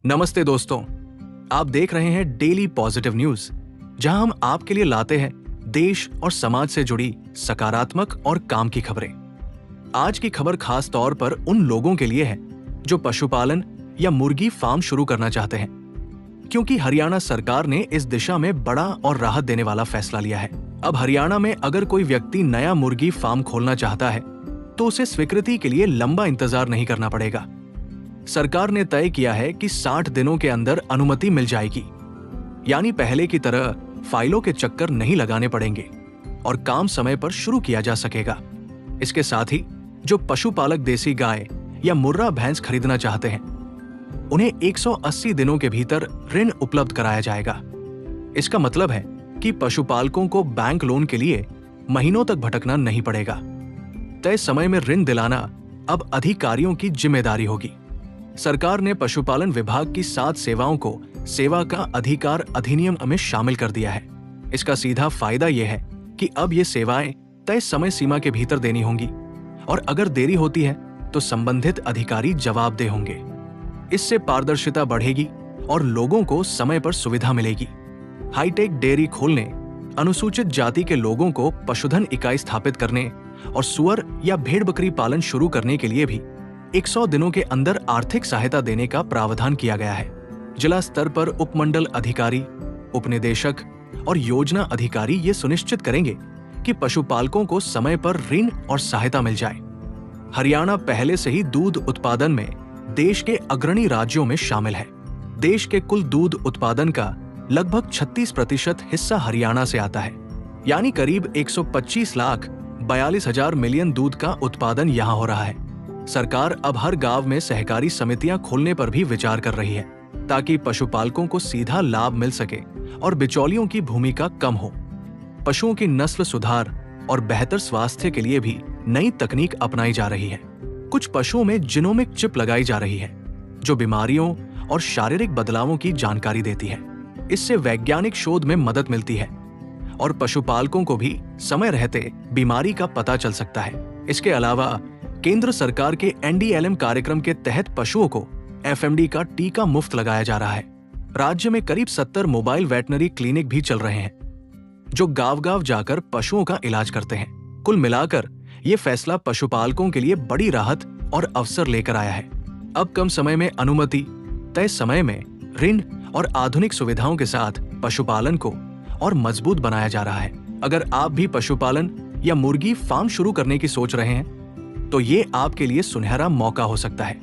नमस्ते दोस्तों, आप देख रहे हैं डेली पॉजिटिव न्यूज, जहां हम आपके लिए लाते हैं देश और समाज से जुड़ी सकारात्मक और काम की खबरें। आज की खबर खास तौर पर उन लोगों के लिए है जो पशुपालन या मुर्गी फार्म शुरू करना चाहते हैं, क्योंकि हरियाणा सरकार ने इस दिशा में बड़ा और राहत देने वाला फैसला लिया है। अब हरियाणा में अगर कोई व्यक्ति नया मुर्गी फार्म खोलना चाहता है तो उसे स्वीकृति के लिए लंबा इंतजार नहीं करना पड़ेगा। सरकार ने तय किया है कि 60 दिनों के अंदर अनुमति मिल जाएगी, यानी पहले की तरह फाइलों के चक्कर नहीं लगाने पड़ेंगे और काम समय पर शुरू किया जा सकेगा। इसके साथ ही जो पशुपालक देसी गाय या मुर्रा भैंस खरीदना चाहते हैं, उन्हें 180 दिनों के भीतर ऋण उपलब्ध कराया जाएगा। इसका मतलब है कि पशुपालकों को बैंक लोन के लिए महीनों तक भटकना नहीं पड़ेगा। तय समय में ऋण दिलाना अब अधिकारियों की जिम्मेदारी होगी। सरकार ने पशुपालन विभाग की 7 सेवाओं को सेवा का अधिकार अधिनियम में शामिल कर दिया है। इसका सीधा फायदा यह है कि अब ये सेवाएं तय समय सीमा के भीतर देनी होंगी और अगर देरी होती है तो संबंधित अधिकारी जवाबदेह होंगे। इससे पारदर्शिता बढ़ेगी और लोगों को समय पर सुविधा मिलेगी। हाईटेक डेयरी खोलने, अनुसूचित जाति के लोगों को पशुधन इकाई स्थापित करने और सुअर या भेड़ बकरी पालन शुरू करने के लिए भी 100 दिनों के अंदर आर्थिक सहायता देने का प्रावधान किया गया है। जिला स्तर पर उपमंडल अधिकारी, उपनिदेशक और योजना अधिकारी ये सुनिश्चित करेंगे कि पशुपालकों को समय पर ऋण और सहायता मिल जाए। हरियाणा पहले से ही दूध उत्पादन में देश के अग्रणी राज्यों में शामिल है। देश के कुल दूध उत्पादन का लगभग 36% हिस्सा हरियाणा से आता है, यानी करीब 125 लाख 42 हजार मिलियन दूध का उत्पादन यहाँ हो रहा है। सरकार अब हर गांव में सहकारी समितियां खोलने पर भी विचार कर रही है, ताकि पशुपालकों को सीधा लाभ मिल सके और बिचौलियों की भूमिका कम हो। पशुओं की नस्ल सुधार और बेहतर स्वास्थ्य के लिए भी नई तकनीक अपनाई जा रही है। कुछ पशुओं में जीनोमिक चिप लगाई जा रही है, जो बीमारियों और शारीरिक बदलावों की जानकारी देती है। इससे वैज्ञानिक शोध में मदद मिलती है और पशुपालकों को भी समय रहते बीमारी का पता चल सकता है। इसके अलावा केंद्र सरकार के NDLM कार्यक्रम के तहत पशुओं को FMD का टीका मुफ्त लगाया जा रहा है। राज्य में करीब 70 मोबाइल वेटनरी क्लिनिक भी चल रहे हैं, जो गांव-गांव जाकर पशुओं का इलाज करते हैं। कुल मिलाकर ये फैसला पशुपालकों के लिए बड़ी राहत और अवसर लेकर आया है। अब कम समय में अनुमति, तय समय में ऋण और आधुनिक सुविधाओं के साथ पशुपालन को और मजबूत बनाया जा रहा है। अगर आप भी पशुपालन या मुर्गी फार्म शुरू करने की सोच रहे हैं, तो ये आपके लिए सुनहरा मौका हो सकता है।